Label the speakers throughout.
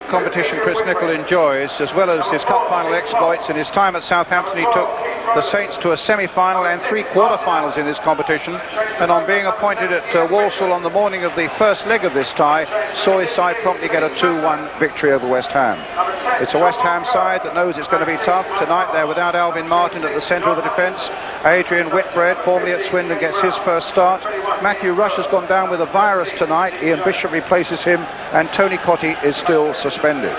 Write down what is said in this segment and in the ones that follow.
Speaker 1: Competition Chris Nicholl enjoys, as well as his cup final exploits. In his time at Southampton, he took the Saints to a semi-final and 3 quarter-finals in this competition, and on being appointed at Walsall on the morning of the first leg of this tie, saw his side promptly get a 2-1 victory over West Ham. It's a West Ham side that knows it's going to be tough. Tonight they're without Alvin Martin at the centre of the defence. Adrian Whitbread, formerly at Swindon, gets his first start. Matthew Rush has gone down with a virus tonight. Ian Bishop replaces him, and Tony Cottee is still suspended.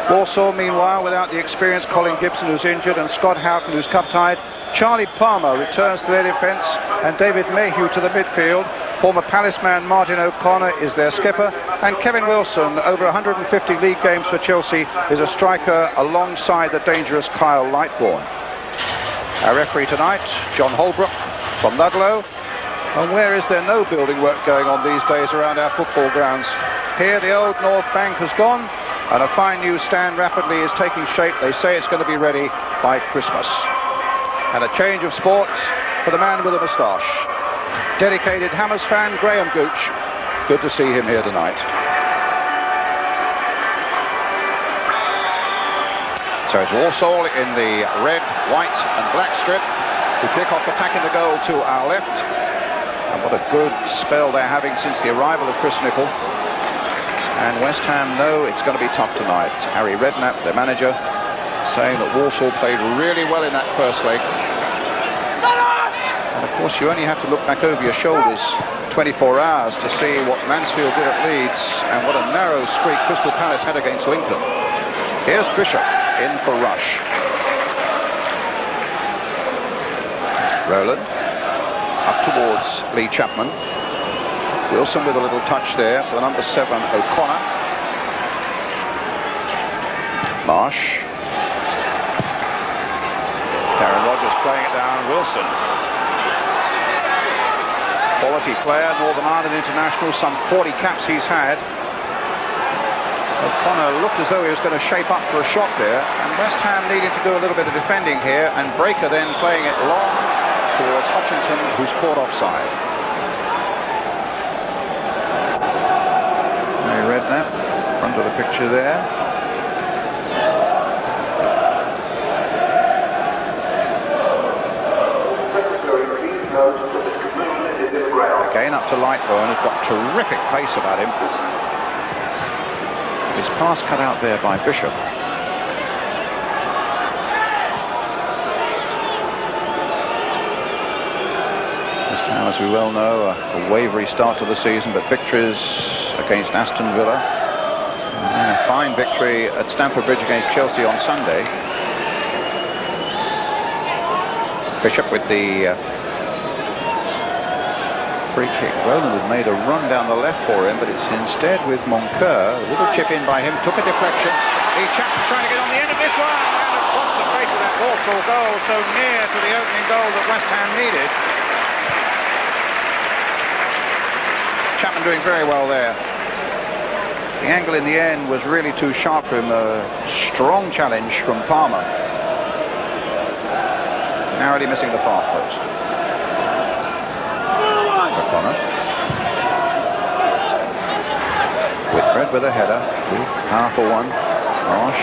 Speaker 1: Walsall, meanwhile, without the experienced Colin Gibson, who's injured, and Scott Houghton, who's cup-tied. Charlie Palmer returns to their defence, and David Mayhew to the midfield. Former Palace man Martin O'Connor is their skipper, and Kevin Wilson, over 150 league games for Chelsea, is a striker alongside the dangerous Kyle Lightbourne. Our referee tonight, John Holbrook from Ludlow. And where is there no building work going on these days around our football grounds? Here the old North Bank has gone, and a fine new stand rapidly is taking shape. They say it's going to be ready by Christmas. And a change of sport for the man with a moustache. Dedicated Hammers fan Graham Gooch. Good to see him here tonight. So it's Walsall in the red, white and black strip, who kick off attacking the goal to our left. And what a good spell they're having since the arrival of Chris Nicholl. And West Ham know it's going to be tough tonight. Harry Redknapp, their manager, saying that Walsall played really well in that first leg. And of course you only have to look back over your shoulders 24 hours to see what Mansfield did at Leeds and what a narrow streak Crystal Palace had against Lincoln. Here's Bishop in for Rush. Rowland up towards Lee Chapman. Wilson with a little touch there for the number 7 O'Connor. Marsh. Darren Rogers playing it down. Wilson. Quality player, Northern Ireland international, some 40 caps he's had. O'Connor looked as though he was going to shape up for a shot there, and West Ham needing to do a little bit of defending here, and Breaker then playing it long towards Hutchinson, who's caught offside. Harry Redknapp, front of the picture there. Again up to Lightbourne, who's got terrific pace about him. His pass cut out there by Bishop. West Ham, as we well know, a wavery start to the season, but victories against Aston Villa. And a fine victory at Stamford Bridge against Chelsea on Sunday. Bishop with the free kick. Rowland had made a run down the left for him, but it's instead with Moncur. A little chip in by him, took a deflection. Lee Chapman trying to get on the end of this one, and across the face of that Walsall goal, so near to the opening goal that West Ham needed. Chapman doing very well there. The angle in the end was really too sharp for him. A strong challenge from Palmer. Narrowly missing the far post. O'Connor. Whitbread with a header. Powerful one. Marsh.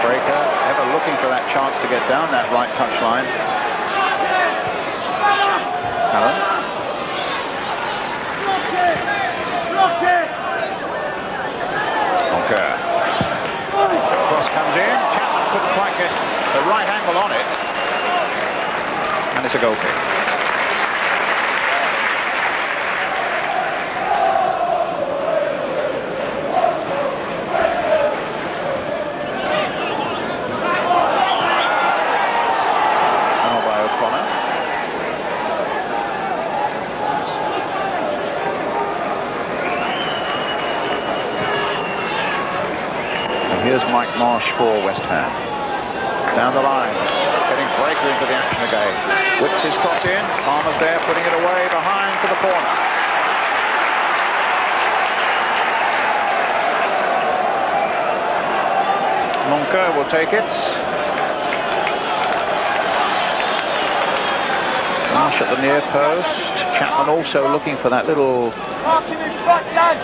Speaker 1: Breaker ever looking for that chance to get down that right touchline. Allen. Okay. Cross comes in. Chapman couldn't quite get the right angle on it. And it's a goal kick. Here's Mike Marsh for West Ham. Down the line, getting Breaker into the action again. Whips his cross in, Palmer's there, putting it away behind for the corner. Moncur will take it. Marsh at the near post. Chapman also looking for that little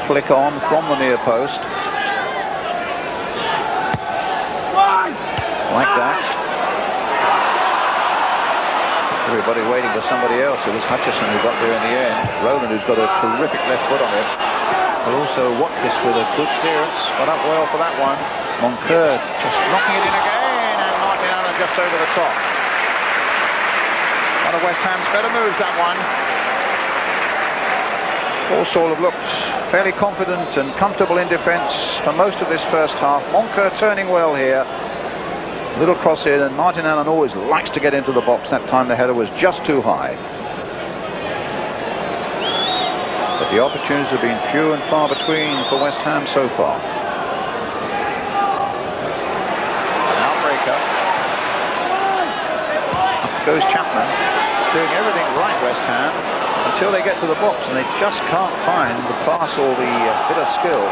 Speaker 1: flick on from the near post. Like that. Everybody waiting for somebody else. It was Hutchison who got there in the end. Rowland, who's got a terrific left foot on it. But also Watkins with a good clearance. Got up well for that one. Moncur just knocking it in again, and Martin Allen just over the top. One of West Ham's better moves, that one. Walsall have looked fairly confident and comfortable in defence for most of this first half. Moncur turning well here. Little cross in, and Martin Allen always likes to get into the box. That time the header was just too high. But the opportunities have been few and far between for West Ham so far. An outbreaker. Up goes Chapman, doing everything right, West Ham, until they get to the box, and they just can't find the pass or the bit of skill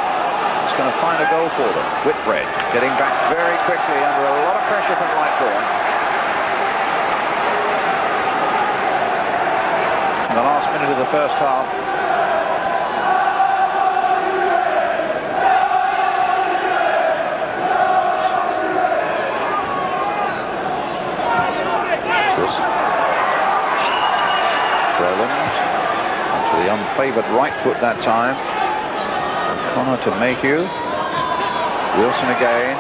Speaker 1: that's going to find a goal for them. Whitbread getting back very quickly under a lot of pressure from Lightbourne. In the last minute of the first half. Rowland onto the unfavoured right foot that time. O'Connor to Mayhew. Wilson again.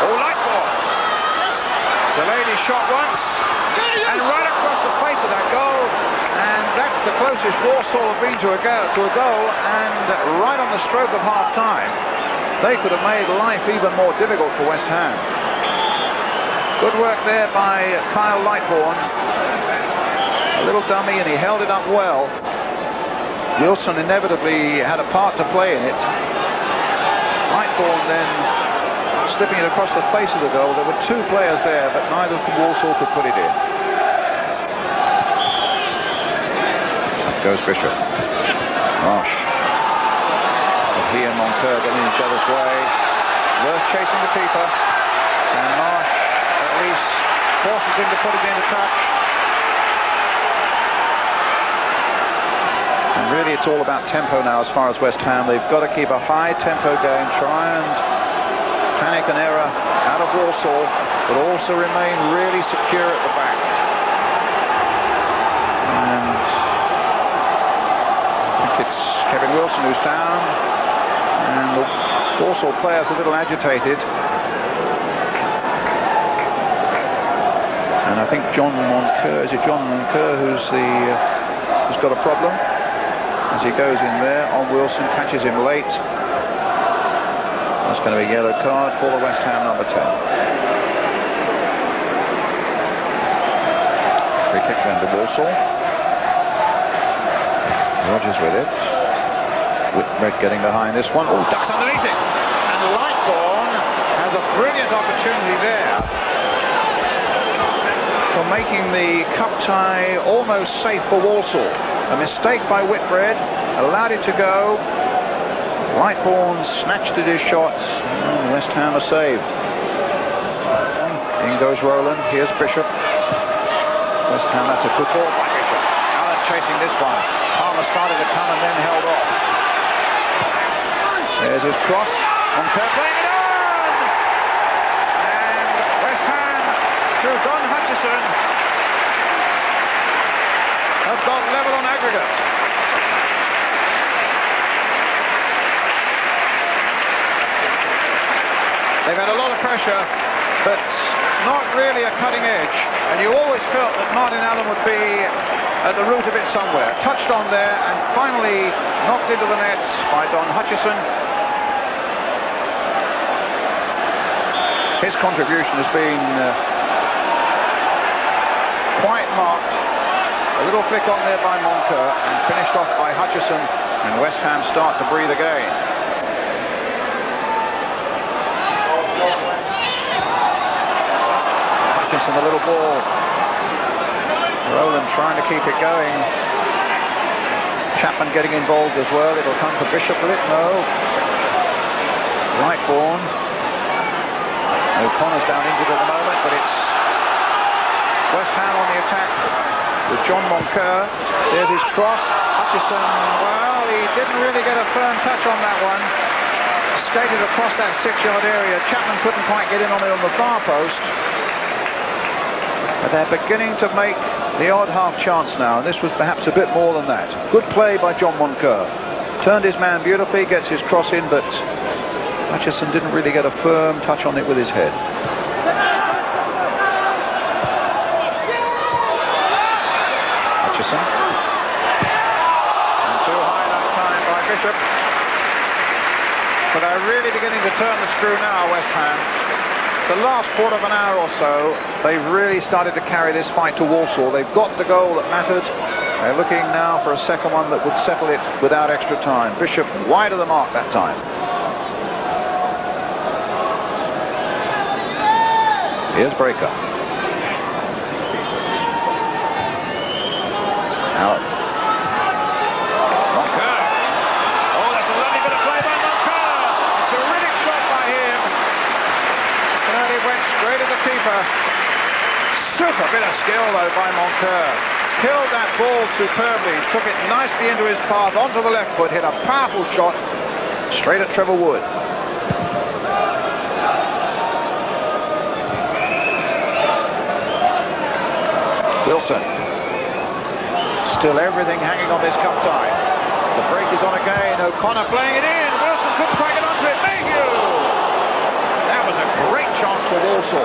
Speaker 1: Oh, Lightbourne! Delayed his shot once, and right across the face of that goal. And that's the closest Walsall have been to a goal, and right on the stroke of half-time. They could have made life even more difficult for West Ham. Good work there by Kyle Lightbourne. A little dummy, and he held it up well. Wilson inevitably had a part to play in it. Lightbourne then slipping it across the face of the goal. There were two players there, but neither from Walsall could put it in. Up goes Bishop. Marsh. And he and Moncur getting in each other's way. Worth chasing the keeper. And Marsh at least forces him to put it into touch. And really it's all about tempo now as far as West Ham. They've got to keep a high tempo game, try and panic an error out of Walsall, but also remain really secure at the back. And I think it's Kevin Wilson who's down, and the Walsall players a little agitated. And I think John Moncur, is it John Moncur who's got a problem? As he goes in there on Wilson, catches him late. That's going to be a yellow card for the West Ham number 10. Free kick then to Walsall. Rogers with it. Whitbread getting behind this one. Oh, ducks underneath it. And Lightbourne has a brilliant opportunity there for making the cup tie almost safe for Walsall. A mistake by Whitbread allowed it to go. Lightbourne snatched at his shots, and West Ham are saved. In goes Rowland. Here's Bishop. West Ham, that's a good ball by Bishop. Allen chasing this one. Palmer started to come and then held off. There's his cross. Moncur playing it on! And West Ham, through Don Hutchison, have got level on aggregate. They've had a lot of pressure, but not really a cutting edge. And you always felt that Martin Allen would be at the root of it somewhere. Touched on there and finally knocked into the nets by Don Hutchison. His contribution has been quite marked. A little flick on there by Moncur and finished off by Hutchison, and West Ham start to breathe again. Hutchison, a little ball. Rowland trying to keep it going. Chapman getting involved as well. It'll come to Bishop with it. No. Lightbourne. O'Connor's down injured at the moment, but it's West Ham on the attack. with John Moncur. There's his cross. Hutchison, well, he didn't really get a firm touch on that one. Skated across that 6-yard area. Chapman couldn't quite get in on it on the far post. But they're beginning to make the odd half chance now, and this was perhaps a bit more than that. Good play by John Moncur. Turned his man beautifully, gets his cross in, but Hutchison didn't really get a firm touch on it with his head. Hutchison. And too high that time by Bishop. But they're really beginning to turn the screw now, West Ham. The last quarter of an hour or so, they've really started to carry this fight to Walsall. They've got the goal that mattered. They're looking now for a second one that would settle it without extra time. Bishop wide of the mark that time. Here's Breaker. Out. Moncur. Oh, that's a lovely bit of play by Moncur. A terrific shot by him. And it went straight at the keeper. Super bit of skill though by Moncur. Killed that ball superbly. Took it nicely into his path onto the left foot. Hit a powerful shot straight at Trevor Wood. Wilson. Still everything hanging on this cup tie. The break is on again. O'Connor playing it in. Wilson couldn't quite get onto it. Mayhew! That was a great chance for Walsall.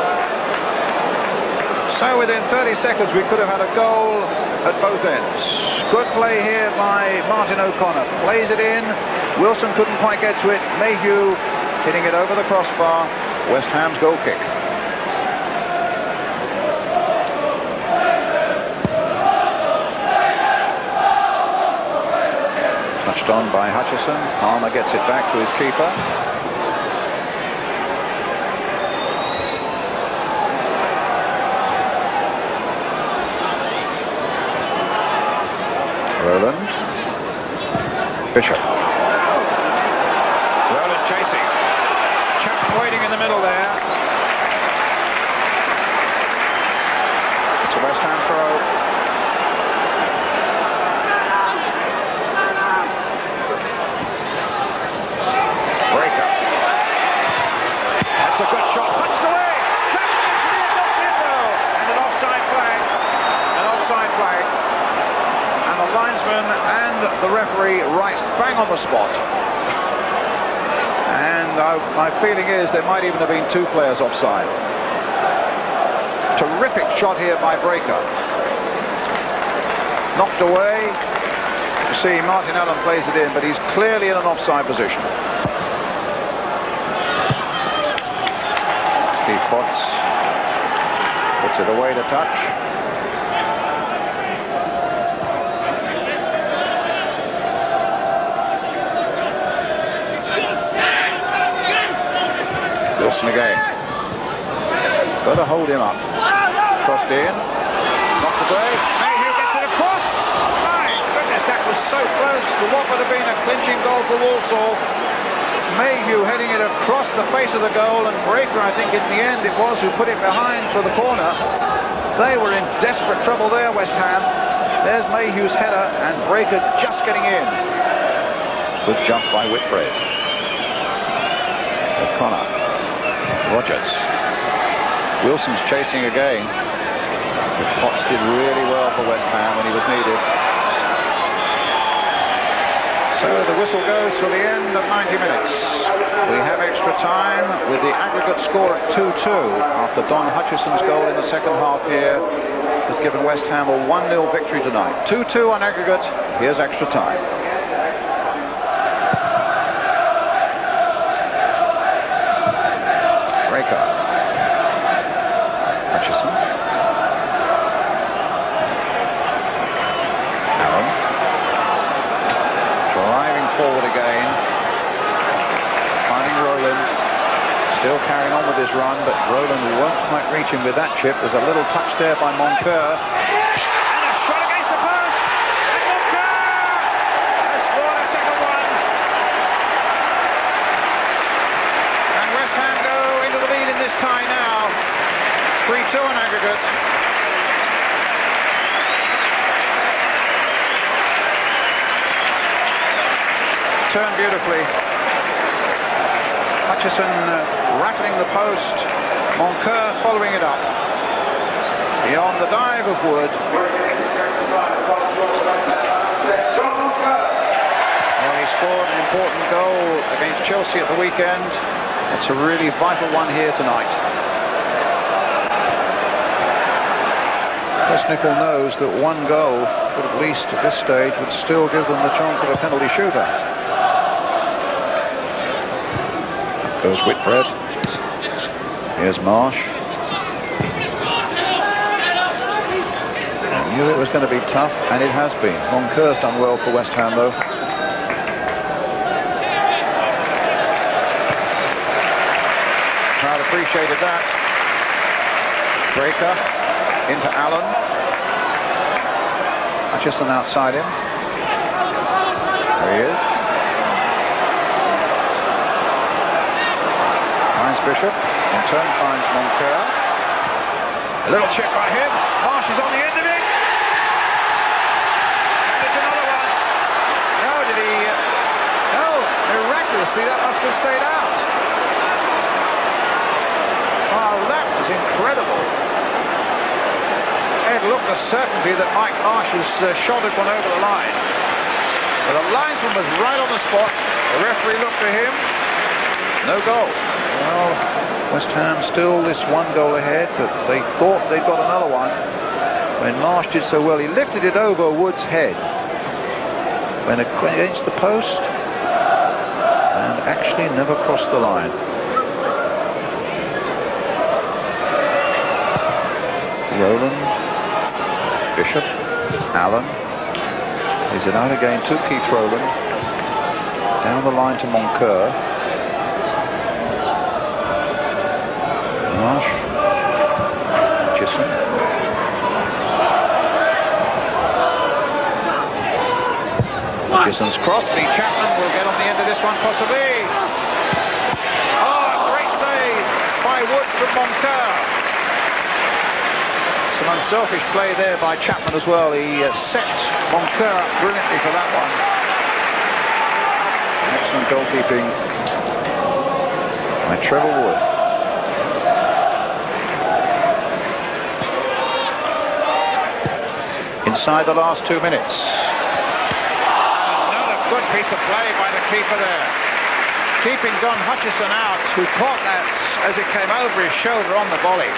Speaker 1: So within 30 seconds we could have had a goal at both ends. Good play here by Martin O'Connor. Plays it in. Wilson couldn't quite get to it. Mayhew hitting it over the crossbar. West Ham's goal kick. Touched on by Hutchison. Palmer gets it back to his keeper. Rowland. Bishop. Rowland chasing. Chapman waiting in the middle there. It's a West Ham throw. That's a good shot, punched away. Chapman is near the window, and an offside flag. An offside flag. And the linesman and the referee right bang on the spot. And my feeling is there might even have been 2 players offside. Terrific shot here by Breaker. Knocked away. You see Martin Allen plays it in, but he's clearly in an offside position. Steve Potts puts it away to touch. Wilson again. Better hold him up. Crossed in. Knocked away. Mayhew gets it across. My goodness, that was so close to what would have been a clinching goal for Walsall. Mayhew heading it across the face of the goal, and Breaker, I think in the end it was, who put it behind for the corner. They were in desperate trouble there, West Ham. There's Mayhew's header, and Breaker just getting in. Good jump by Whitbread. O'Connor. Rogers. Wilson's chasing again. Potts did really well for West Ham when he was needed. So the whistle goes for the end of 90 minutes. We have extra time with the aggregate score at 2-2 after Don Hutchison's goal in the second half here has given West Ham a 1-0 victory tonight. 2-2 on aggregate. Here's extra time. Breaker. Hutchison. Forward again, finding Rowland, still carrying on with his run, but Rowland won't quite reach him with that chip. There's a little touch there by Moncur, and a shot against the post, and Moncur has scored a second one, and West Ham go into the lead in this tie now, 3-2 on aggregate. turned beautifully. Hutchison rattling the post. Moncur following it up. Beyond the dive of Wood. Well, he scored an important goal against Chelsea at the weekend. It's a really vital one here tonight. Nicol knows that one goal, at least at this stage, would still give them the chance of a penalty shootout. Goes Whitbread. Here's Marsh. I knew it was going to be tough, and it has been. Moncur's done well for West Ham, though. Crowd appreciated that. Breaker into Allen. Hutchison outside him. There he is. Finds Bishop. In turn finds Moncur. A little chip by him. Marsh is on the end of it. There's another one. No, did he? No, miraculously that must have stayed out. Oh, that was incredible. It looked a certainty that Mike Marsh's shot had gone over the line. But the linesman was right on the spot. The referee looked for him. No goal. Well, West Ham still this one goal ahead, but they thought they'd got another one. When Marsh did so well, he lifted it over Wood's head. Went against the post and actually never crossed the line. Rowland. Bishop, Allen, is it out again to Keith Rowland, down the line to Moncur, Marsh, Hutchison, Hutchison's cross. Lee Chapman will get on the end of this one possibly. Oh, a great save by Wood from Moncur. Some unselfish play there by Chapman as well. He set Moncur up brilliantly for that one. Excellent goalkeeping by Trevor Wood. Inside the last 2 minutes. Another good piece of play by the keeper there. Keeping Don Hutchison out, who caught that as it came over his shoulder on the volley.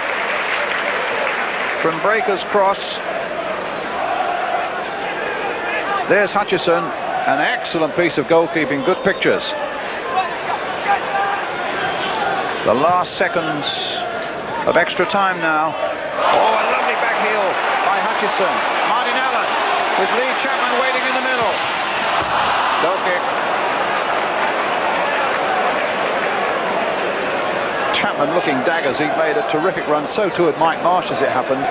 Speaker 1: From Breaker's cross. There's Hutchison. An excellent piece of goalkeeping. Good pictures. The last seconds of extra time now. Oh, a lovely back heel by Hutchison. Martin Allen with Lee Chapman waiting in the middle. Goal kick. Chapman looking daggers. He'd made a terrific run. So too had Mike Marsh as it happened.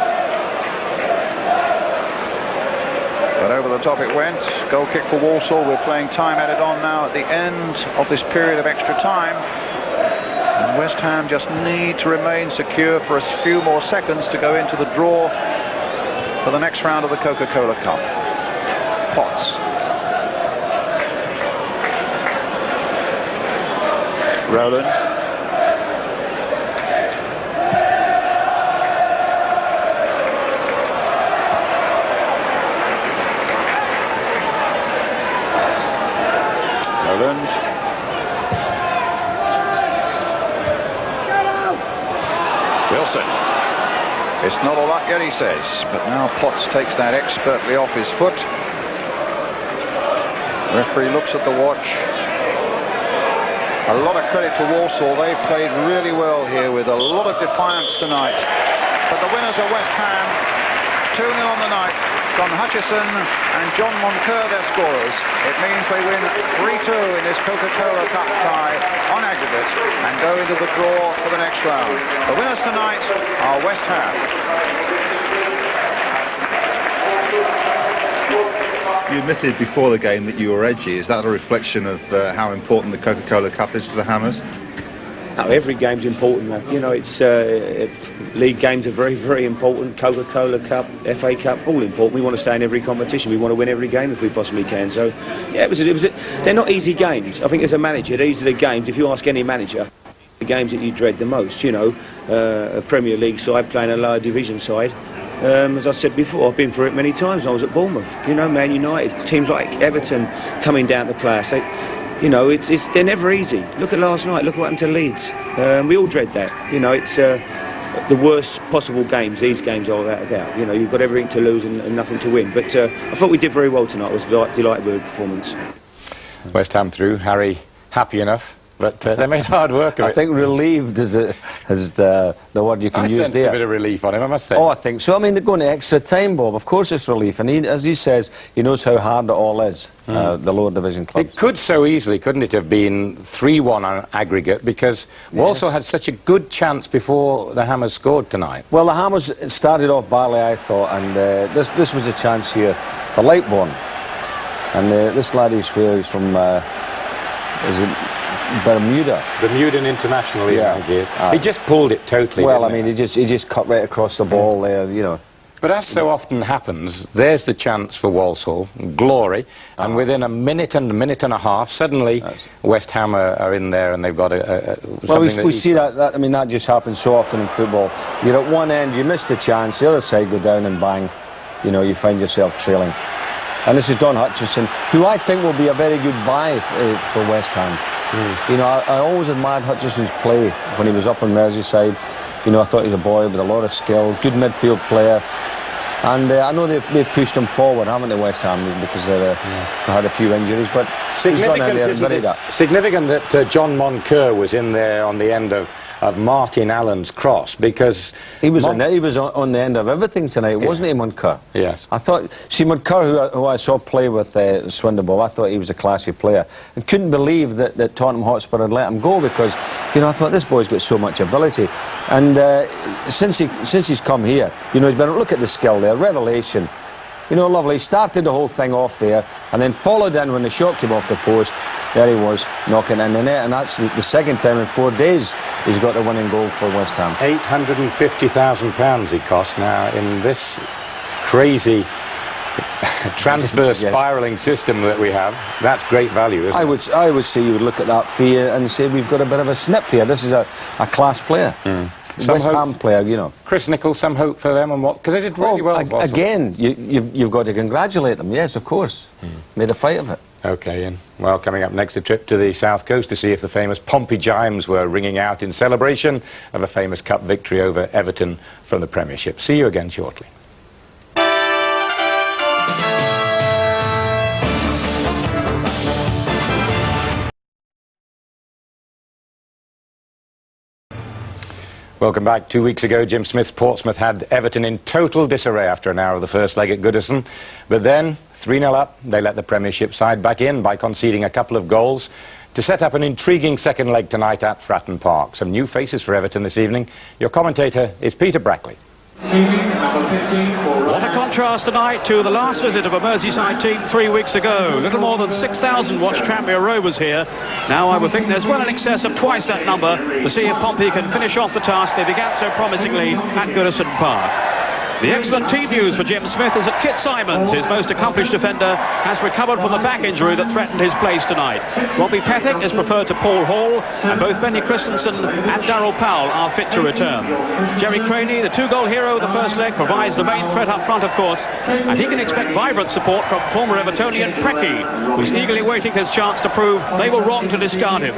Speaker 1: But over the top it went. Goal kick for Walsall. We're playing time added on now at the end of this period of extra time. And West Ham just need to remain secure for a few more seconds to go into the draw for the next round of the Coca-Cola Cup. Potts. Rowland. Wilson. It's not all up yet, he says, but now Potts takes that expertly off his foot. Referee looks at the watch. A lot of credit to Walsall. They've played really well here with a lot of defiance tonight. But the winners are West Ham. 2-0 on the night. Don Hutchison and John Moncur, their scorers. It means they win 3-2 in this Coca-Cola Cup tie on aggregate and go into the draw for the next round. The winners tonight are West Ham.
Speaker 2: You admitted before the game that you were edgy. Is that a reflection of how important the Coca-Cola Cup is to the Hammers?
Speaker 3: Oh, every game's important, though. You know, it's league games are very, very important. Coca-Cola Cup, FA Cup, all important. We want to stay in every competition. We want to win every game if we possibly can. So, yeah, they're not easy games. I think as a manager, these are the games. If you ask any manager, the games that you dread the most. You know, a Premier League side playing a lower division side. As I said before, I've been through it many times when I was at Bournemouth. You know, Man United, teams like Everton coming down to play us. You know, they're never easy. Look at last night. Look what happened to Leeds. We all dread that. You know, it's the worst possible games. These games are, without a doubt. You know, you've got everything to lose and nothing to win. But I thought we did very well tonight. I was delighted with the performance.
Speaker 4: West Ham through. Harry happy enough. But they made hard work of it.
Speaker 5: I think relieved is the word you can use
Speaker 4: sensed
Speaker 5: there.
Speaker 4: a bit of relief on him, I must say.
Speaker 5: Oh, I think so. I mean, they're going to extra time, Bob. Of course it's relief. And as he says, he knows how hard it all is, the lower division clubs.
Speaker 4: It could so easily, couldn't it, have been 3-1 on aggregate, because Walsall had such a good chance before the Hammers scored tonight.
Speaker 5: Well, the Hammers started off badly, I thought, and this was a chance here for Lightbourne. And this lad is from... is it Bermuda.
Speaker 4: Bermudan International,
Speaker 5: yeah.
Speaker 4: I think he is. He just pulled it totally.
Speaker 5: Well, I mean, he just cut right across the ball there, you know.
Speaker 4: But as so often happens, there's the chance for Walsall, glory, and within a minute and a half, suddenly West Ham are in there and they've got
Speaker 5: well, we see that, I mean, that just happens so often in football. You're at one end, you miss the chance, the other side go down and bang, you know, you find yourself trailing. And this is Don Hutchinson, who I think will be a very good buy for West Ham. You know, I always admired Hutchinson's play when he was up on Merseyside. You know, I thought he was a boy with a lot of skill, good midfield player. And I know they've pushed him forward, haven't they, West Ham, because they had a few injuries. But
Speaker 4: significant that John Moncur was in there on the end of Martin Allen's cross, because
Speaker 5: he was on the end of everything tonight, wasn't he, Moncur?
Speaker 4: Yes.
Speaker 5: I thought, see, Moncur, who I saw play with Swindon, I thought he was a classy player, and couldn't believe that Tottenham Hotspur had let him go, because, you know, I thought this boy's got so much ability. And since he's come here, you know, he's been, look at the skill there, revelation. You know, lovely. He started the whole thing off there and then followed in when the shot came off the post. There he was, knocking in the net, and that's the second time in 4 days he's got the winning goal for West Ham.
Speaker 4: £850,000 he cost now in this crazy transfer spiralling system that we have. That's great value, isn't it?
Speaker 5: I would say you would look at that fee and say we've got a bit of a snip here. This is a class player. West Ham player, you know.
Speaker 4: Chris Nichols, some hope for them, and what? Because they did really well.
Speaker 5: Again, you've got to congratulate them. Yes, of course. Made a fight of it.
Speaker 4: Okay, Ian. Well, coming up next, a trip to the south coast to see if the famous Pompey chimes were ringing out in celebration of a famous cup victory over Everton from the Premiership. See you again shortly. Welcome back. 2 weeks ago, Jim Smith's Portsmouth had Everton in total disarray after an hour of the first leg at Goodison. But then, 3-0 up, they let the Premiership side back in by conceding a couple of goals to set up an intriguing second leg tonight at Fratton Park. Some new faces for Everton this evening. Your commentator is Peter Brackley.
Speaker 6: What a contrast tonight to the last visit of a Merseyside team 3 weeks ago. Little more than 6,000 watched Tranmere Rovers here. Now I would think there's well in excess of twice that number to see if Pompey can finish off the task they began so promisingly at Goodison Park. The excellent team news for Jim Smith is that Kit Simons, his most accomplished defender, has recovered from the back injury that threatened his place tonight. Robbie Pethick is preferred to Paul Hall, and both Benny Christensen and Darryl Powell are fit to return. Jerry Craney, the two-goal hero of the first leg, provides the main threat up front, of course, and he can expect vibrant support from former Evertonian Preki, who's eagerly waiting his chance to prove they were wrong to discard him.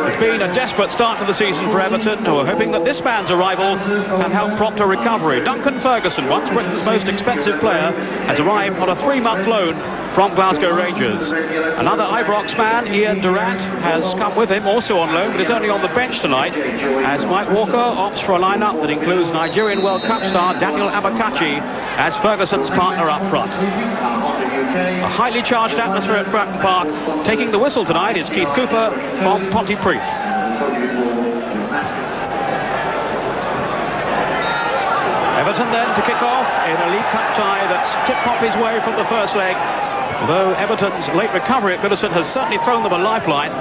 Speaker 6: It's been a desperate start to the season for Everton, who are hoping that this man's arrival can help prompt a recovery. Duncan Ferguson, once Britain's most expensive player, has arrived on a 3-month loan from Glasgow Rangers. Another Ibrox man, Ian Durrant, has come with him, also on loan, but is only on the bench tonight, as Mike Walker opts for a lineup that includes Nigerian World Cup star Daniel Abakachi as Ferguson's partner up front. A highly charged atmosphere at Fratton Park. Taking the whistle tonight is Keith Cooper from Pontypridd. Everton then to kick off in a League Cup tie that's tipped Pompey's way from the first leg. Although Everton's late recovery at Goodison has certainly thrown them a lifeline,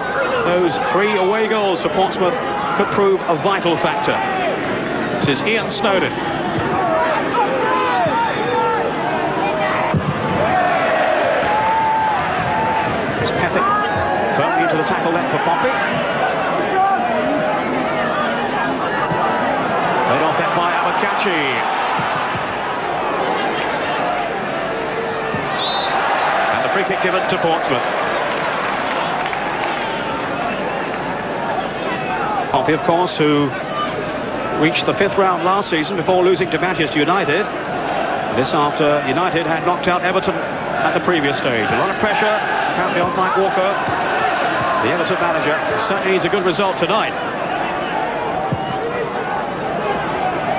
Speaker 6: those 3 away goals for Portsmouth could prove a vital factor. This is Ian Snowden. It's Pethick firmly into the tackle then for Pompey. Laid off then by Abakachi. And the free kick given to Portsmouth. Pompey, of course, who reached the 5th round last season before losing to Manchester United. This after United had knocked out Everton at the previous stage. A lot of pressure apparently on Mike Walker, the Everton manager. Certainly needs a good result tonight.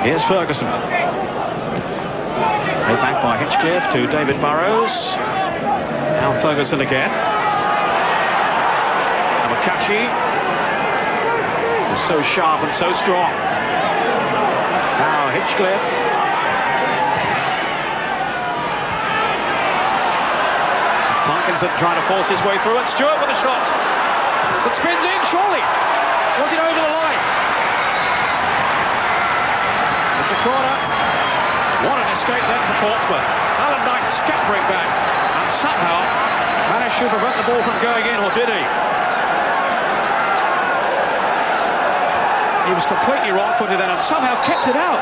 Speaker 6: Here's Ferguson. Laid back by Hinchcliffe to David Burrows. Now Ferguson again. Abakachi. So sharp and so strong. Now Hinchcliffe. It's Parkinson trying to force his way through it. Stewart with a shot that spins in, surely. Was it over the line? It's a corner. What an escape then for Portsmouth. Alan Knight scampering back and somehow managed to prevent the ball from going in, or did he? He was completely wrong-footed then and somehow kept it out.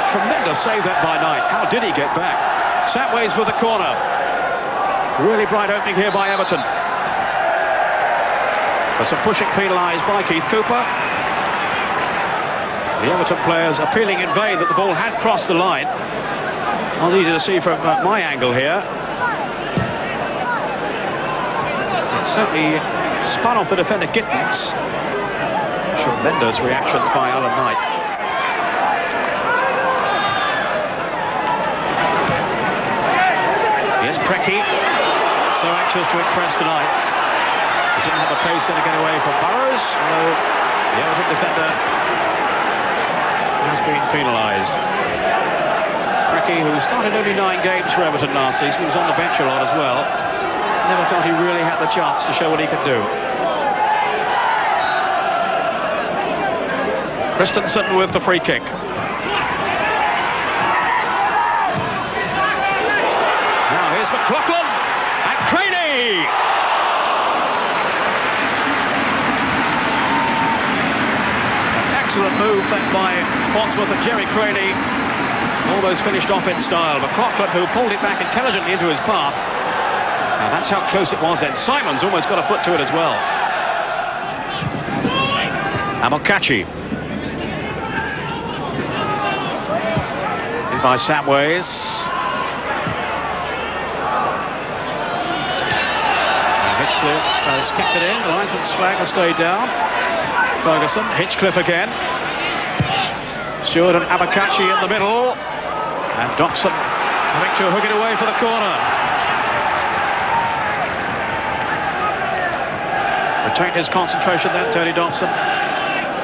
Speaker 6: Tremendous save that by Knight. How did he get back? Satways with the corner. Really bright opening here by Everton. There's some pushing penalised by Keith Cooper. The Everton players appealing in vain that the ball had crossed the line. Not easy to see from my angle here. It certainly spun off the defender Gittins. Tremendous reactions by Alan Knight. Here's Preki. So anxious to impress tonight. He didn't have the pace in to get away from Burrows, although the Everton defender has been penalised. Preki, who started only 9 games for Everton last season, he was on the bench a lot as well. Never felt he really had the chance to show what he could do. Christensen with the free kick. Now here's McLaughlin and Craney. An excellent move then by Portsmouth and Jerry Craney. Almost finished off in style. McLaughlin, who pulled it back intelligently into his path. Now that's how close it was then. Simons almost got a foot to it as well. Abakachi. By Samways. Hinchcliffe has kicked it in. The linesman's flag has stayed down. Ferguson, Hinchcliffe again. Stewart and Abakachi in the middle. And Dobson having to hook it away for the corner. Retained his concentration then, Tony Dobson,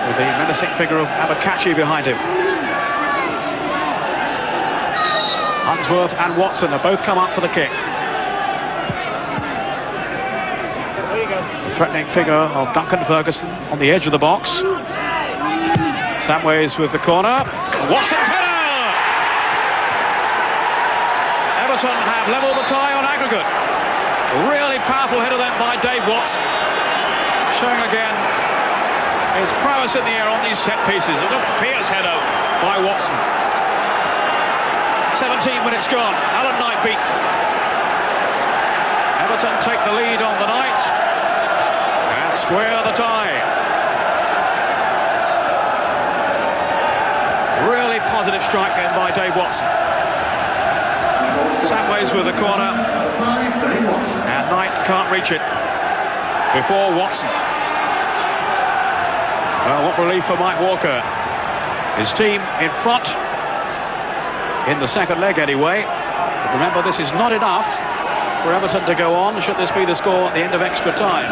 Speaker 6: with the menacing figure of Abakachi behind him. Unsworth and Watson have both come up for the kick. The threatening figure of Duncan Ferguson on the edge of the box. Samways with the corner. Watson's header! Everton have levelled the tie on aggregate. Really powerful header then by Dave Watson. Showing again his prowess in the air on these set pieces. A fierce header by Watson. 17 minutes gone. Alan Knight beat. Everton take the lead on the night and square the tie. Really positive strike then by Dave Watson. Samways with the corner, and Knight can't reach it before Watson. Well, what relief for Mike Walker. His team in front in the second leg anyway. But remember, this is not enough for Everton to go on should this be the score at the end of extra time.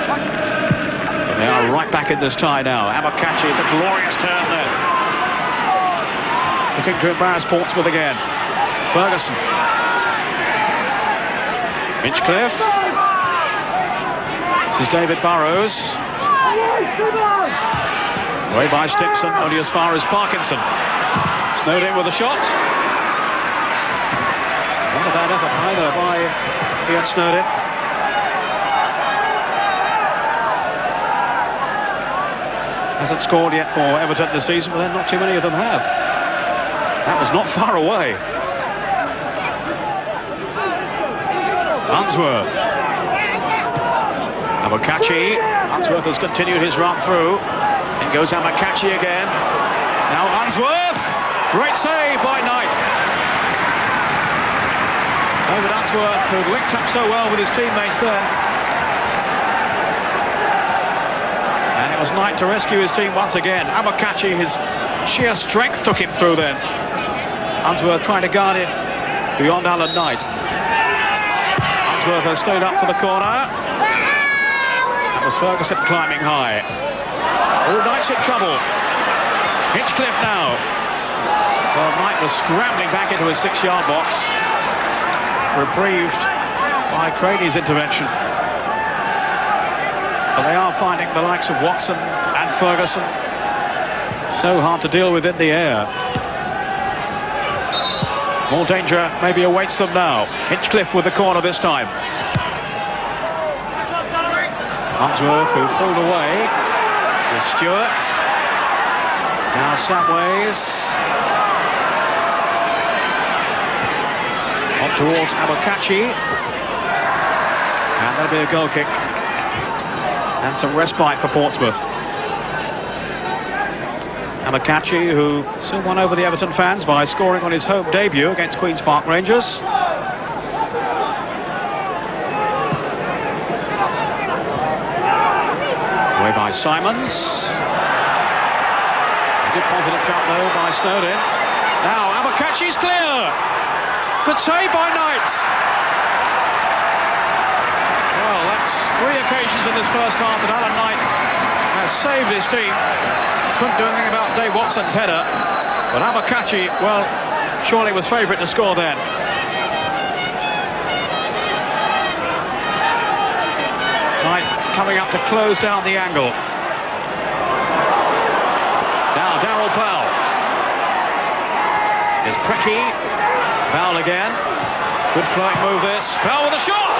Speaker 6: But they are right back in this tie now. Abakachi, it's a glorious turn there. Looking to embarrass Portsmouth again. Ferguson. Hinchcliffe. This is David Burrows. Away by Stimpson, only as far as Parkinson. Snowed in with a shot. Not a bad effort either by Ian Snowden. Hasn't scored yet for Everton this season, but then not too many of them have. That was not far away. Unsworth. Amokachi. Unsworth has continued his run through. In goes Amokachi again. Now Unsworth. Great save by Knight. David Unsworth, who linked up so well with his teammates there. And it was Knight to rescue his team once again. Amokachi, his sheer strength took him through then. Unsworth trying to guard it beyond Alan Knight. Unsworth has stayed up for the corner. That was Ferguson climbing high. All Knight's in trouble. Hinchcliffe now. Well, Knight was scrambling back into his 6-yard box. Reprieved by Craney's intervention. But they are finding the likes of Watson and Ferguson so hard to deal with in the air. More danger maybe awaits them now. Hinchcliffe with the corner this time. Unsworth, who pulled away, with Stewart. Now Samways. On towards Amokachi. And there'll be a goal kick. And some respite for Portsmouth. Amokachi, who soon won over the Everton fans by scoring on his home debut against Queen's Park Rangers. Away by Simons. A good positive jump though by Snowden. Now Amokachi's clear. Good save by Knight. Well, that's 3 occasions in this first half that Alan Knight has saved his team. Couldn't do anything about Dave Watson's header. But Amokachi, well, surely was favourite to score then. Knight coming up to close down the angle. Now Darryl Powell. Here's Precky. Powell again. Good flowing move this. Powell with a shot!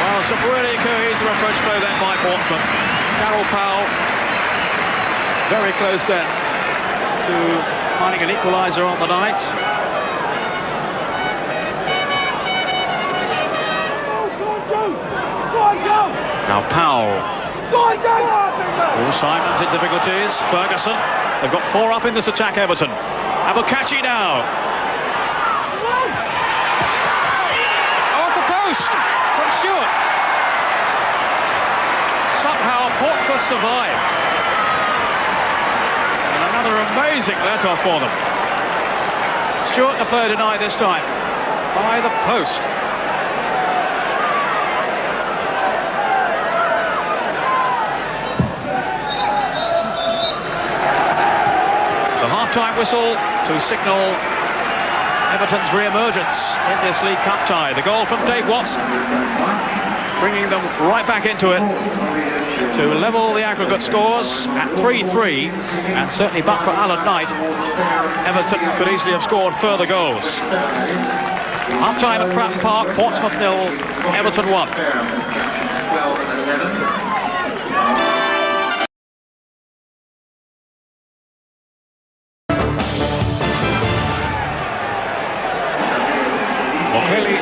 Speaker 6: Well, some really cohesive approach play then by Portsmouth. Darryl Powell very close then to finding an equaliser on the night. Now Powell. All Simons in difficulties. Ferguson. They've got 4 up in this attack, Everton. Amokachi now. Off the post from Stewart. Somehow Portsmouth survived. And another amazing let-off for them. Stewart the player denied this time by the post. Time whistle to signal Everton's re-emergence in this League Cup tie. The goal from Dave Watson, bringing them right back into it to level the aggregate scores at 3-3, and certainly but for Alan Knight, Everton could easily have scored further goals. Half-time at Pratton Park, Portsmouth 0, Everton 1.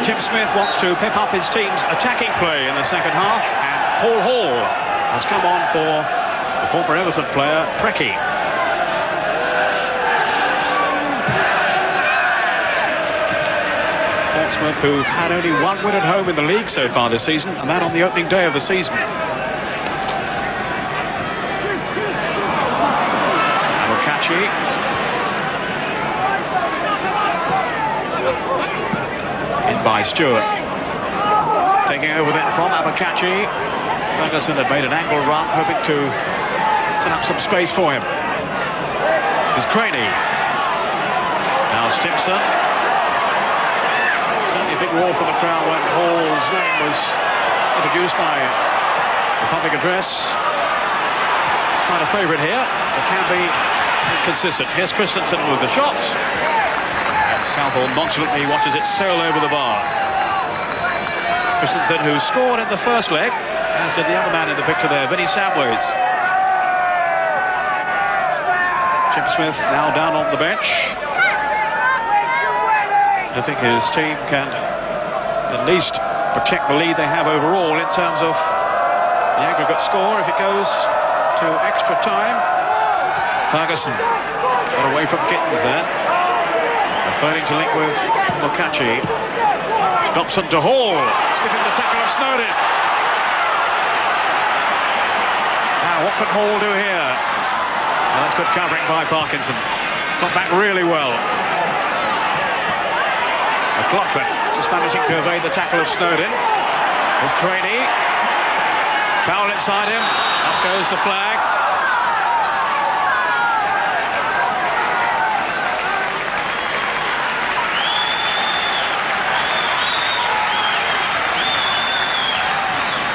Speaker 6: Jim Smith wants to pep up his team's attacking play in the second half, and Paul Hall has come on for the former Everton player, Precky. Portsmouth, who've had only 1 win at home in the league so far this season, and that on the opening day of the season. Amokachi. By Stewart. Taking over then from Amokachi. Ferguson had made an angle run, hoping to set up some space for him. This is Craney. Now Stimpson. Certainly big roar from the crowd when Hall's name was introduced by the public address. It's quite a favourite here. It can be inconsistent. Here's Christensen with the shot. And Southall nonchalantly watches it sail over the bar. Christensen, who scored in the first leg, as did the other man in the picture there, Vinnie Samways. Jim Smith now down on the bench. I think his team can at least protect the lead they have overall in terms of the aggregate score if it goes to extra time. Ferguson got away from Gittins there. And failing to link with Mukachi. Dobson to Hall, skipping the tackle of Snowden. Now what can Hall do here? Well, that's good covering by Parkinson. Got back really well. McLaughlin just managing to evade the tackle of Snowden. There's Craney. Foul inside him. Up goes the flag.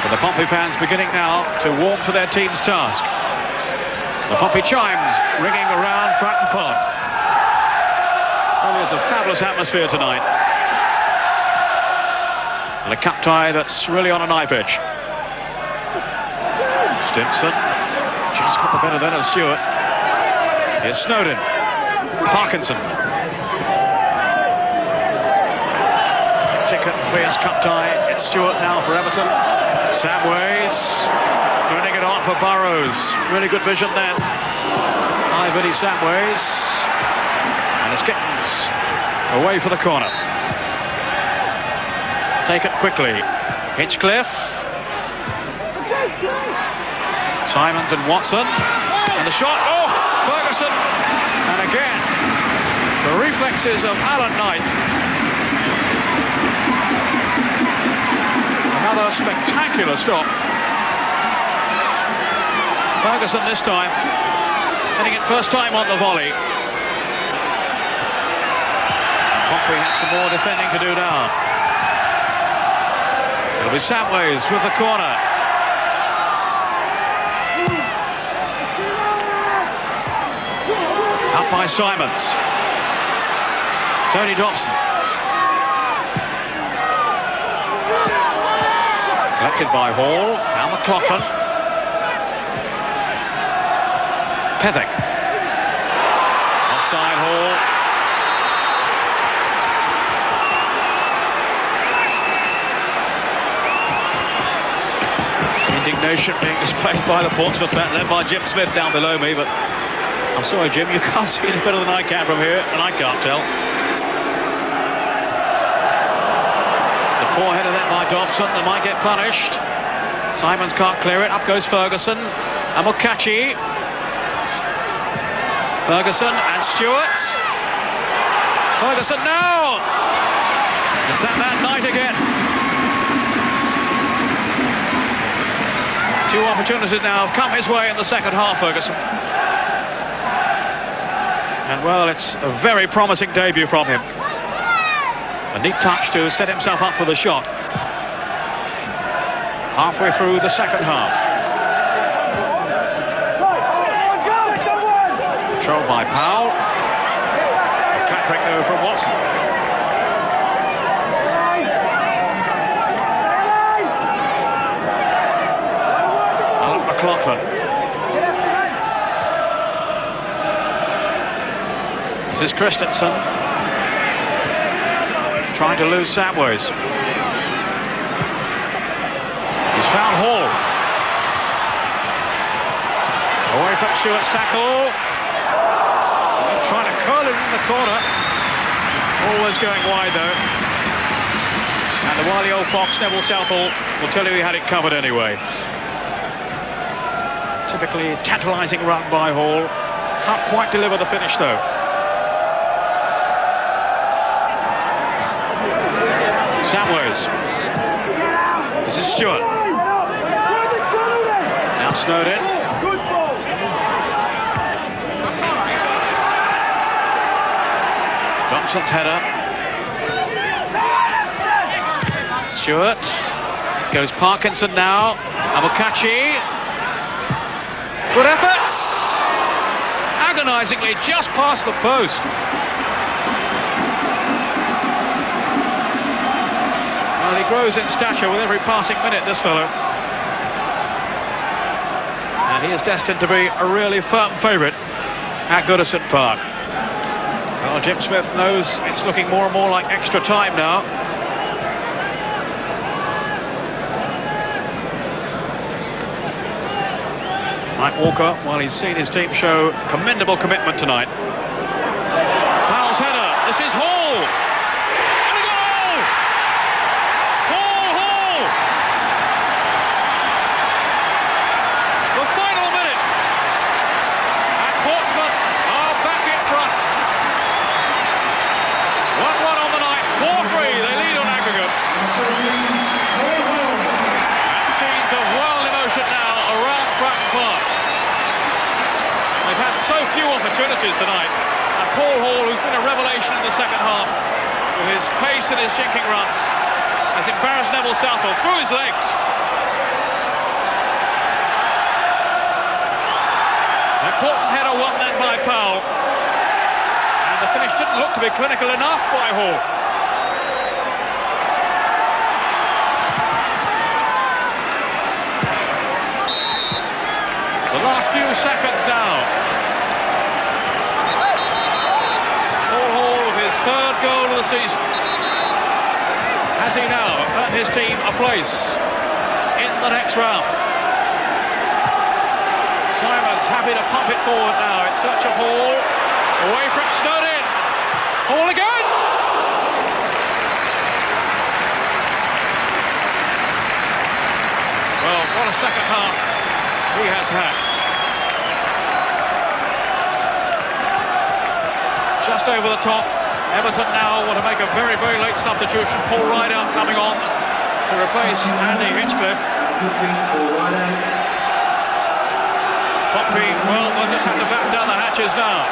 Speaker 6: But the Pompey fans beginning now to warm to their team's task. The Pompey chimes ringing around Fratton Pond. Well, there's a fabulous atmosphere tonight. And a cup tie that's really on a knife edge. Stimson just got the better then of Stewart. Here's Snowden. Parkinson. Ticket fierce cup tie. It's Stewart now for Everton. Samways turning it on for Burrows. Really good vision then by Vinnie Samways. And it's Gittins away for the corner. Take it quickly. Hinchcliffe. Simons and Watson. And the shot. Oh, Ferguson. And again, the reflexes of Alan Knight. Another spectacular stop. Ferguson this time hitting it first time on the volley. Pompey had some more defending to do now. It'll be Samways with the corner. Up by Simons. Tony Dobson. Collected by Hall. Now McLaughlin. Pethick. Offside Hall. Indignation being displayed by the Portsmouth fans and by Jim Smith down below me, but I'm sorry, Jim, you can't see any better than I can from here, and I can't tell. It's a poor header there by Dobson. They might get punished. Simons can't clear it. Up goes Ferguson and Mukachi. Ferguson and Stewart. Ferguson now. Is that night again? Two opportunities now have come his way in the second half, Ferguson. And well, it's a very promising debut from him. A neat touch to set himself up for the shot. Halfway through the second half. Controlled by Powell. A clattering though from Watson. Alan McLaughlin. This is Christensen. Trying to lose Samways. He's found Hall. Away from Stewart's tackle. Trying to curl it in the corner. Always going wide though. And the wily old fox, Neville Southall, will tell you he had it covered anyway. Typically tantalising run by Hall. Can't quite deliver the finish though. Samways. This is Stewart. Now Snowden. Dobson's header. Stewart. Goes Parkinson now. Amokachi. Good efforts. Agonisingly just past the post. Well, he grows in stature with every passing minute, this fellow. And he is destined to be a really firm favourite at Goodison Park. Well, Jim Smith knows it's looking more and more like extra time now. Mike Walker, well, he's seen his team show commendable commitment tonight. Powell's header. This is Hall. And a goal! Hall! The final minute. And Portsmouth are back in front. 1-1 on the night. 4-3. They lead on aggregate. And scenes of wild emotion now around Fratton Park. They've had so few opportunities tonight. And Paul Hall, who's been a revelation in the second half, with his pace and his jinking runs, has embarrassed Neville Southall through his legs. An important header won then by Powell. And the finish didn't look to be clinical enough by Hall. The last few seconds now. Paul Hall with his third goal of the season. Has he now earned his team a place in the next round? Simon's happy to pump it forward now in search of Hall. Away from Snowden. Hall again! Well, what a second half he has had. Just over the top. Everton now want to make a very, very late substitution. Paul Rideout coming on to replace Andy Hinchcliffe. Pompey, well, they'll just have to batten down the hatches now.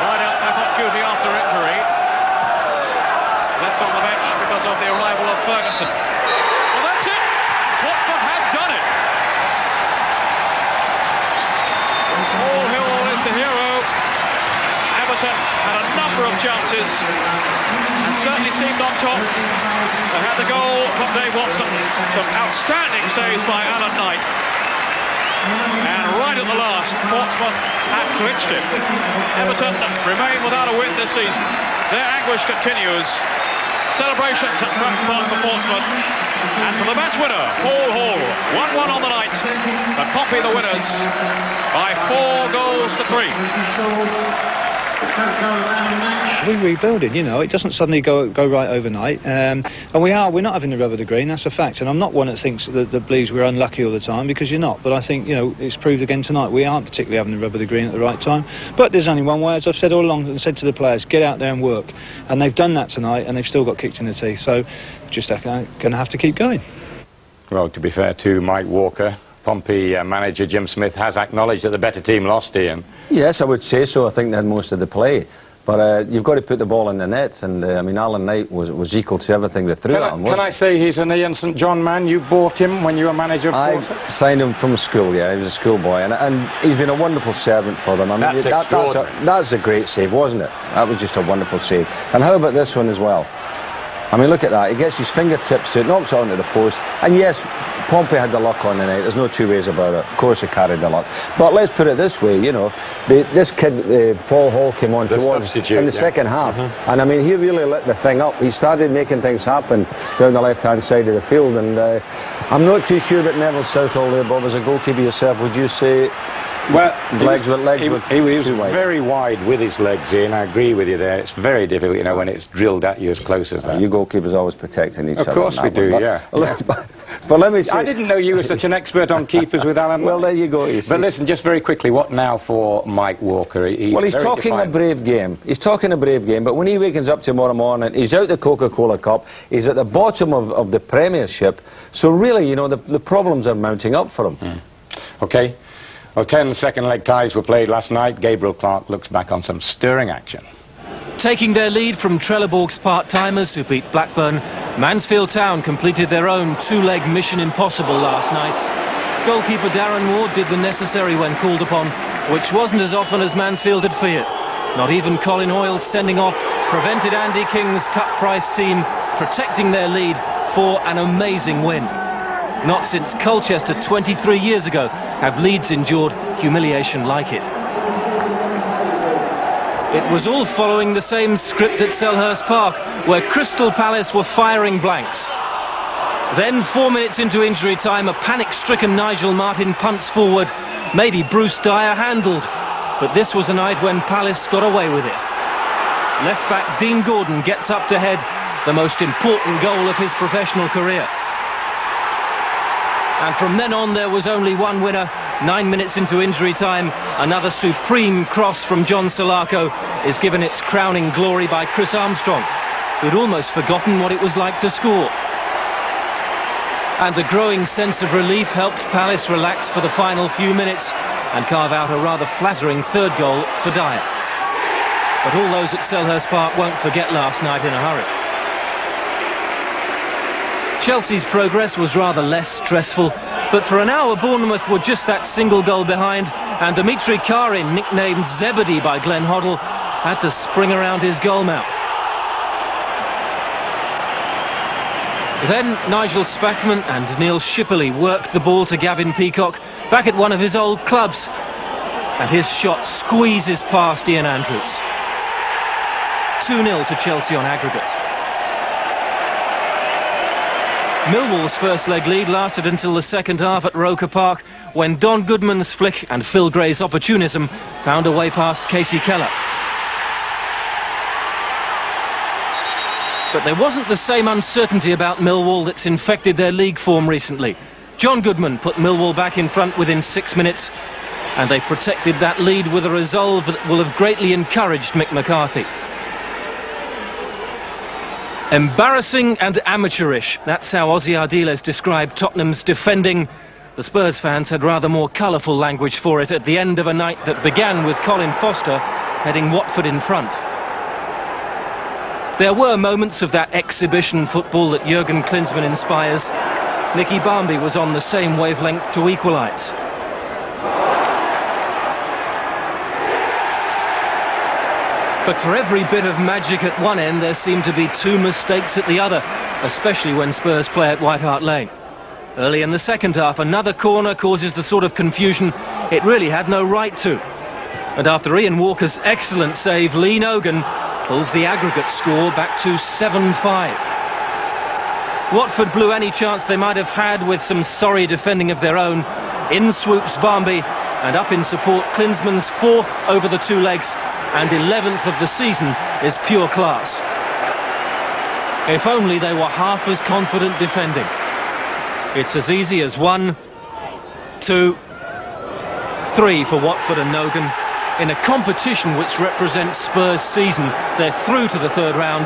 Speaker 6: Rideout back on duty after injury. Left on the bench because of the arrival of Ferguson. Well, that's it! Portsmouth had done it! Paul Hill is the hero. Everton had a number of chances and certainly seemed on top. They had the goal from Dave Watson, some outstanding saves by Alan Knight. And right at the last, Portsmouth had clinched it. Everton remain without a win this season. Their anguish continues. Celebrations at Fratton Park for Portsmouth. And for the match winner, Paul Hall. 1-1 on the night. But Pompey the winners by 4 goals to 3.
Speaker 7: We're rebuilding, you know, it doesn't suddenly go right overnight, and we're not having the rub of the green, that's a fact. And I'm not one that thinks that believes we're unlucky all the time, because you're not. But I think, you know, it's proved again tonight we aren't particularly having the rub of the green at the right time. But there's only one way, as I've said all along and said to the players, get out there and work. And they've done that tonight, and they've still got kicked in the teeth. So just going to have to keep going.
Speaker 4: Well, to be fair to Mike Walker, Pompey manager Jim Smith has acknowledged that the better team lost, Ian.
Speaker 5: Yes, I would say so. I think they had most of the play. But you've got to put the ball in the net, and I mean, Alan Knight was equal to everything they threw at him.
Speaker 4: Can I say he's an Ian St John man? You bought him when you were manager of Portsmouth?
Speaker 5: I signed him from school, yeah, he was a schoolboy, and he's been a wonderful servant for them. I mean, that's a great save, wasn't it? That was just a wonderful save. And how about this one as well? I mean, look at that. He gets his fingertips to it, knocks it onto the post, and yes, Pompey had the luck on the night. There's no two ways about it. Of course, he carried the luck. But let's put it this way, you know, this kid, Paul Hall, came on towards in the second half, and I mean, he really lit the thing up. He started making things happen down the left-hand side of the field, and I'm not too sure that Neville Southall there, Bob, as a goalkeeper yourself, would you say?
Speaker 4: Well,
Speaker 5: he was
Speaker 4: very wide with his legs, Ian. I agree with you there. It's very difficult, you know, when it's drilled at you as close as that.
Speaker 5: You goalkeepers always protecting each other.
Speaker 4: Of course we do, yeah.
Speaker 5: But let me say,
Speaker 4: I didn't know you were such an expert on keepers with Alan.
Speaker 5: Well, there you go.
Speaker 4: But listen, just very quickly, what now for Mike Walker?
Speaker 5: He's talking a brave game. He's talking a brave game, but when he wakens up tomorrow morning, he's out the Coca-Cola Cup, he's at the bottom of the Premiership, so really, you know, the problems are mounting up for him.
Speaker 4: OK. Well, 10 second leg ties were played last night. Gabriel Clark looks back on some stirring action.
Speaker 8: Taking their lead from Trelleborg's part-timers who beat Blackburn, Mansfield Town completed their own two-leg mission impossible last night. Goalkeeper Darren Ward did the necessary when called upon, which wasn't as often as Mansfield had feared. Not even Colin Hoyle's sending off prevented Andy King's cut-price team protecting their lead for an amazing win. Not since Colchester 23 years ago have Leeds endured humiliation like it. It was all following the same script at Selhurst Park, where Crystal Palace were firing blanks. Then, 4 minutes into injury time, a panic-stricken Nigel Martin punts forward. Maybe Bruce Dyer handled, but this was a night when Palace got away with it. Left-back Dean Gordon gets up to head the most important goal of his professional career. And from then on, there was only one winner. 9 minutes into injury time, another supreme cross from John Solarco is given its crowning glory by Chris Armstrong, who'd almost forgotten what it was like to score. And the growing sense of relief helped Palace relax for the final few minutes and carve out a rather flattering third goal for Dyer. But all those at Selhurst Park won't forget last night in a hurry. Chelsea's progress was rather less stressful, but for an hour Bournemouth were just that single goal behind, and Dimitri Karin, nicknamed Zebedee by Glenn Hoddle, had to spring around his goalmouth. Then Nigel Spackman and Neil Shipperley worked the ball to Gavin Peacock, back at one of his old clubs, and his shot squeezes past Ian Andrews. 2-0 to Chelsea on aggregate. Millwall's first leg lead lasted until the second half at Roker Park, when Don Goodman's flick and Phil Gray's opportunism found a way past Casey Keller. But there wasn't the same uncertainty about Millwall that's infected their league form recently. John Goodman put Millwall back in front within 6 minutes, and they protected that lead with a resolve that will have greatly encouraged Mick McCarthy. Embarrassing and amateurish, that's how Ozzy Ardiles described Tottenham's defending. The Spurs fans had rather more colourful language for it at the end of a night that began with Colin Foster heading Watford in front. There were moments of that exhibition football that Jurgen Klinsmann inspires. Nicky Barmby was on the same wavelength to equalise. But for every bit of magic at one end, there seemed to be two mistakes at the other, especially when Spurs play at White Hart Lane. Early in the second half, another corner causes the sort of confusion it really had no right to. And after Ian Walker's excellent save, Lee Nogan pulls the aggregate score back to 7-5. Watford blew any chance they might have had with some sorry defending of their own. In swoops Barmby, and up in support, Klinsmann's fourth over the two legs and 11th of the season is pure class. If only they were half as confident defending. It's as easy as 1, 2, 3 for Watford and Nogan. In a competition which represents Spurs' season, they're through to the third round,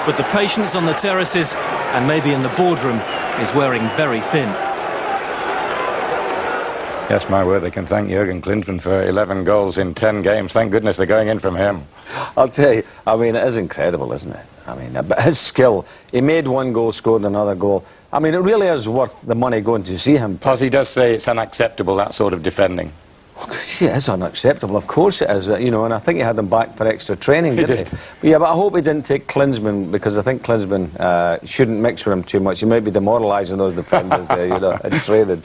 Speaker 8: but the patience on the terraces and maybe in the boardroom is wearing very thin.
Speaker 4: Yes, my word, they can thank Jurgen Klinsmann for 11 goals in 10 games. Thank goodness they're going in from him.
Speaker 5: I'll tell you, I mean, it is incredible, isn't it? I mean, but his skill, he made one goal, scored another goal. I mean, it really is worth the money going to see him.
Speaker 4: Because he does say it's unacceptable, that sort of defending.
Speaker 5: Yeah, it's unacceptable, of course it is, you know, and I think he had him back for extra training, didn't he?
Speaker 4: Did.
Speaker 5: But yeah, but I hope he didn't take Klinsmann, because I think Klinsmann shouldn't mix with him too much. He might be demoralising those defenders there, you know, in training.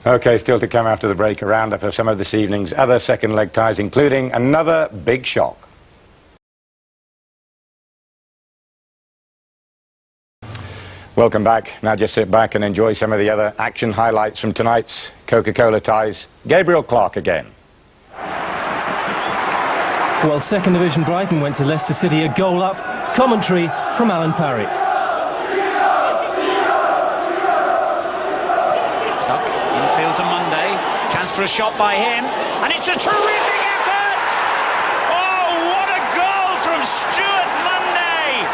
Speaker 4: OK, still to come after the break, a roundup of some of this evening's other second-leg ties, including another big shock. Welcome back. Now just sit back and enjoy some of the other action highlights from tonight's Coca-Cola ties. Gabriel Clark again.
Speaker 8: Well, second division Brighton went to Leicester City a goal up. Commentary from Alan Parry.
Speaker 6: Tuck, infield to Monday. Chance for a shot by him. And it's a terrific effort! Oh, what a goal from Stuart Monday!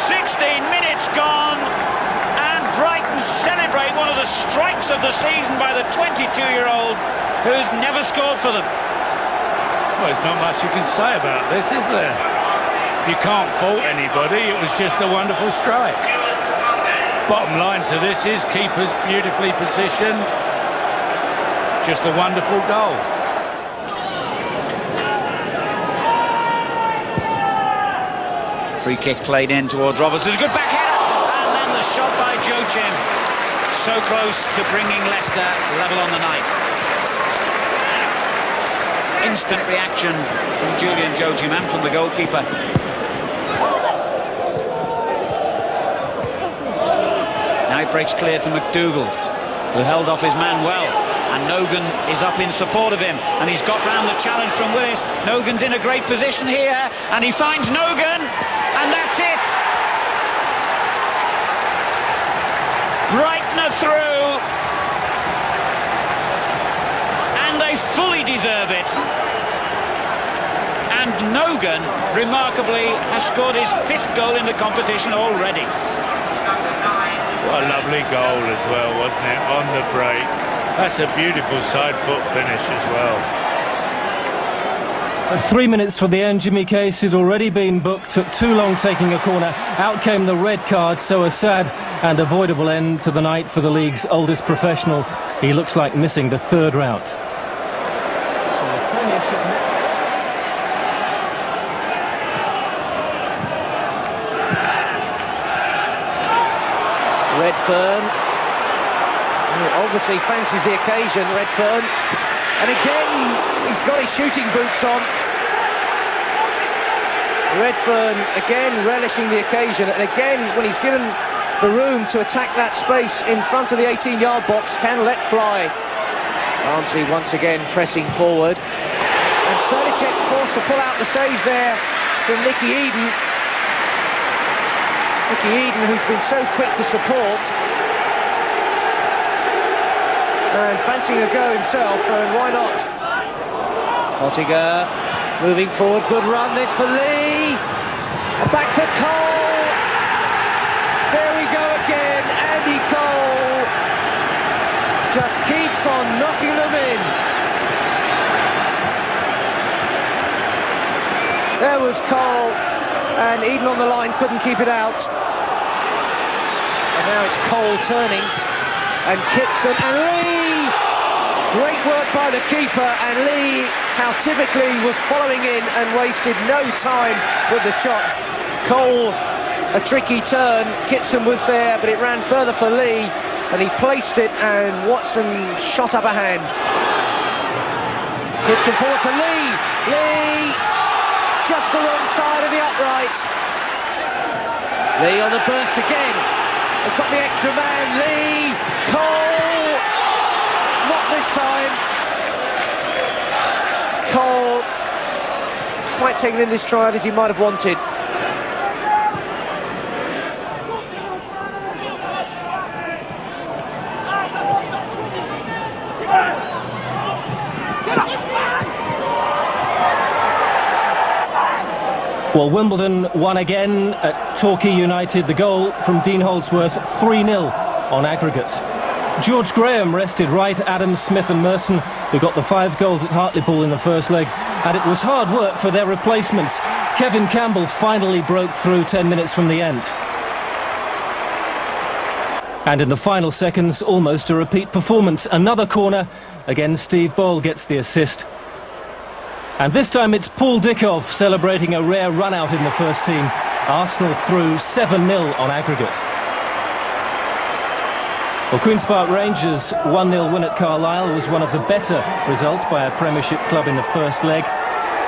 Speaker 6: 16 minutes gone, and Brighton celebrate one of the strikes of the season by the 22-year-old who's never scored for them.
Speaker 9: Well, there's not much you can say about this, is there? You can't fault anybody. It was just a wonderful strike. Bottom line to this is keeper's beautifully positioned. Just a wonderful goal.
Speaker 10: Free kick played in towards Roberts. There's a good back header. And then the shot by Jochin. So close to bringing Leicester level on the night. Instant reaction from Julian Jochin and from the goalkeeper. Now it breaks clear to McDougall, who held off his man well. And Nogan is up in support of him. And he's got round the challenge from Willis. Nogan's in a great position here. And he finds Nogan. And that's it. Brightener through. And they fully deserve it. And Nogan, remarkably, has scored his 5th goal in the competition already.
Speaker 9: What a lovely goal as well, wasn't it? On the break. That's a beautiful side foot finish as well.
Speaker 8: 3 minutes from the end, Jimmy Case has already been booked, took too long taking a corner, out came the red card, so a sad and avoidable end to the night for the league's oldest professional. He looks like missing the 3rd round.
Speaker 11: Redfern obviously fancies the occasion, Redfern, and again he's got his shooting boots on. Redfern again relishing the occasion, and again when he's given the room to attack that space in front of the 18-yard box, can let fly. Barnsley once again pressing forward, and Srnicek forced to pull out the save there from Nicky Eden. Nicky Eden, who's been so quick to support, and fancying a go himself, and why not? Pottinger moving forward, good run this for Lee, and back for Cole. There we go again, Andy Cole just keeps on knocking them in. There was Cole, and Eden on the line couldn't keep it out. And now it's Cole turning, and Kitson and Lee. Great work by the keeper, and Lee, how typically, was following in and wasted no time with the shot. Cole, a tricky turn. Kitson was there, but it ran further for Lee, and he placed it, and Watson shot up a hand. Kitson forward for Lee. Lee, just the wrong side of the upright. Lee on the burst again. They've got the extra man. Lee, Cole, not this time. Cole quite taken in his stride as he might have wanted.
Speaker 8: Well, Wimbledon won again at Torquay United. The goal from Dean Holdsworth, 3-0 on aggregate. George Graham rested Wright, Adams, Smith and Merson, who got the 5 goals at Hartlepool in the first leg, and it was hard work for their replacements. Kevin Campbell finally broke through 10 minutes from the end. And in the final seconds, almost a repeat performance. Another corner. Again, Steve Boyle gets the assist. And this time it's Paul Dickov celebrating a rare run-out in the first team. Arsenal through 7-0 on aggregate. Well, Queen's Park Rangers' 1-0 win at Carlisle was one of the better results by a Premiership club in the first leg.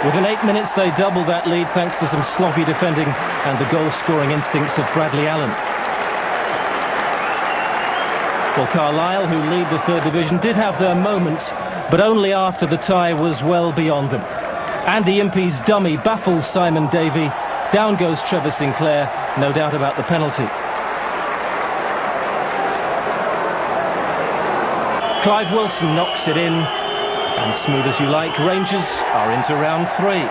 Speaker 8: Within 8 minutes they doubled that lead thanks to some sloppy defending and the goal-scoring instincts of Bradley Allen. Well, Carlisle, who lead the 3rd division, did have their moments, but only after the tie was well beyond them. Andy Impey's dummy baffles Simon Davey. Down goes Trevor Sinclair, no doubt about the penalty. Clive Wilson knocks it in, and smooth as you like, Rangers are into round 3.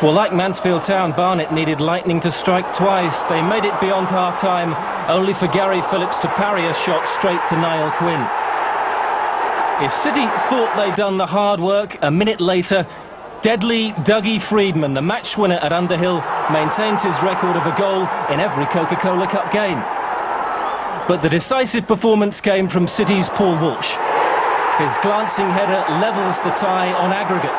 Speaker 8: Well, like Mansfield Town, Barnet needed lightning to strike twice. They made it beyond half-time, only for Gary Phillips to parry a shot straight to Niall Quinn. If City thought they'd done the hard work, a minute later, deadly Dougie Freedman, the match winner at Underhill, maintains his record of a goal in every Coca-Cola Cup game. But the decisive performance came from City's Paul Walsh. His glancing header levels the tie on aggregate.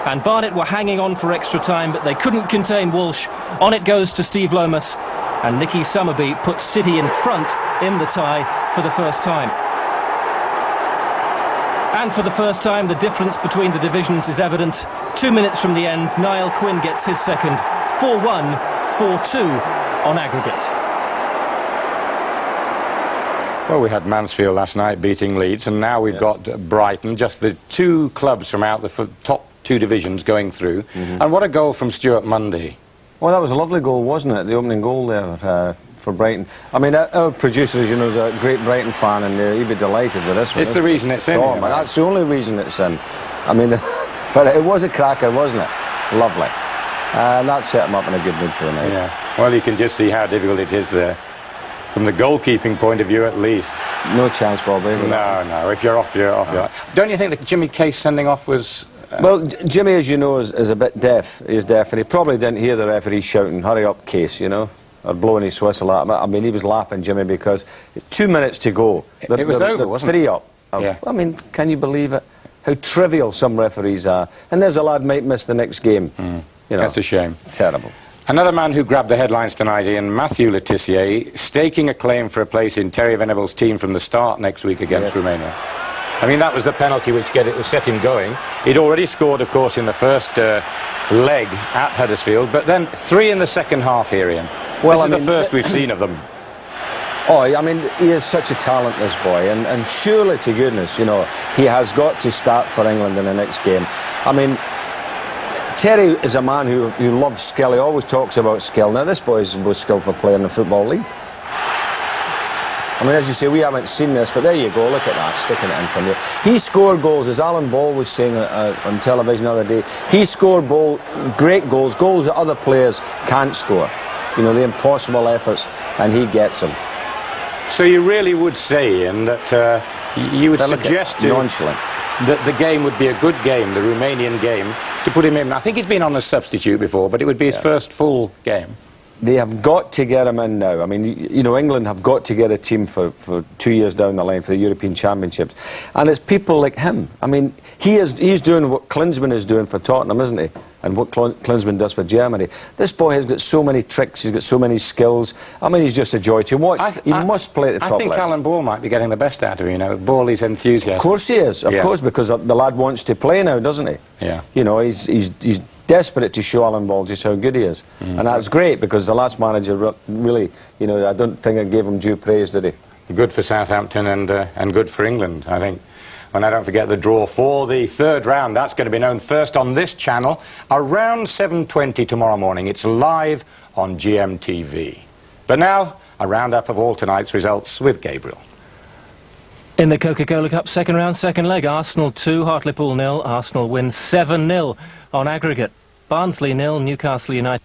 Speaker 8: And Barnet were hanging on for extra time, but they couldn't contain Walsh. On it goes to Steve Lomas, and Nicky Summerby puts City in front in the tie for the first time. And for the first time, the difference between the divisions is evident. 2 minutes from the end, Niall Quinn gets his second. 4-1, 4-2 on aggregate.
Speaker 4: Well, we had Mansfield last night beating Leeds, and now we've got Brighton, just the two clubs from out the top two divisions going through. And what a goal from Stuart Mundy.
Speaker 5: Well, that was a lovely goal, wasn't it? The opening goal there for Brighton. I mean, our producer, as you know, is a great Brighton fan, and he'd be delighted with this one.
Speaker 4: It's the reason it's in.
Speaker 5: Oh, man, that's the only reason it's in. I mean, but it was a cracker, wasn't it? Lovely. And that set him up in a good mood for the night.
Speaker 4: Yeah. Well, you can just see how difficult it is there. From the goalkeeping point of view, at least.
Speaker 5: No chance, Bobby.
Speaker 4: No. If you're off, you're off. You're off. Don't you think that Jimmy Case sending off was...
Speaker 5: Well, Jimmy, as you know, is a bit deaf. He's deaf, and he probably didn't hear the referee shouting, "Hurry up, Case," you know, or blowing his whistle at him. I mean, he was laughing, Jimmy, because it's 2 minutes to go.
Speaker 4: It was over, wasn't it?
Speaker 5: 3 up.
Speaker 4: Yeah.
Speaker 5: I mean, can you believe it? How trivial some referees are. And there's a lad might miss the next game. You know,
Speaker 4: that's a shame.
Speaker 5: Terrible.
Speaker 4: Another man who grabbed the headlines tonight, Ian, Matthew Le Tissier, staking a claim for a place in Terry Venable's team from the start next week against Romania. I mean, that was the penalty which set him going. He'd already scored, of course, in the first leg at Huddersfield, but then 3 in the second half here, Ian. Well, this is the first we've seen of them.
Speaker 5: Oh, I mean, he is such a talent, this boy, and surely to goodness, you know, he has got to start for England in the next game. I mean, Terry is a man who loves skill. He always talks about skill. Now, this boy is the most skillful player in the Football League. I mean, as you say, we haven't seen this, but there you go, look at that, sticking it in from there. He scored goals, as Alan Ball was saying on television the other day. He scored great goals that other players can't score. You know, the impossible efforts, and he gets them.
Speaker 4: So you really would say, Ian, that you would suggest to...
Speaker 5: Nonchalant.
Speaker 4: That the game would be a good game, the Romanian game, to put him in. I think he's been on as substitute before, but it would be his first full game.
Speaker 5: They have got to get him in now. I mean, you know, England have got to get a team for 2 years down the line for the European Championships. And it's people like him. I mean, he's doing what Klinsmann is doing for Tottenham, isn't he? And what Klinsmann does for Germany. This boy has got so many tricks, he's got so many skills. I mean, he's just a joy to watch. He must play at the top level.
Speaker 4: I think Alan Ball might be getting the best out of him, you know, Ball's enthusiasm.
Speaker 5: Of course he is, of course, because the lad wants to play now, doesn't he?
Speaker 4: Yeah.
Speaker 5: You know, he's desperate to show Alan Ball just how good he is. And that's great, because the last manager really, you know, I don't think I gave him due praise, did he?
Speaker 4: Good for Southampton and good for England, I think. And I don't forget the draw for the third round. That's going to be known first on this channel around 7:20 tomorrow morning. It's live on GMTV. But now, a roundup of all tonight's results with Gabriel.
Speaker 8: In the Coca-Cola Cup second round, second leg, Arsenal 2, Hartlepool 0. Arsenal wins 7-0 on aggregate. Barnsley 0, Newcastle United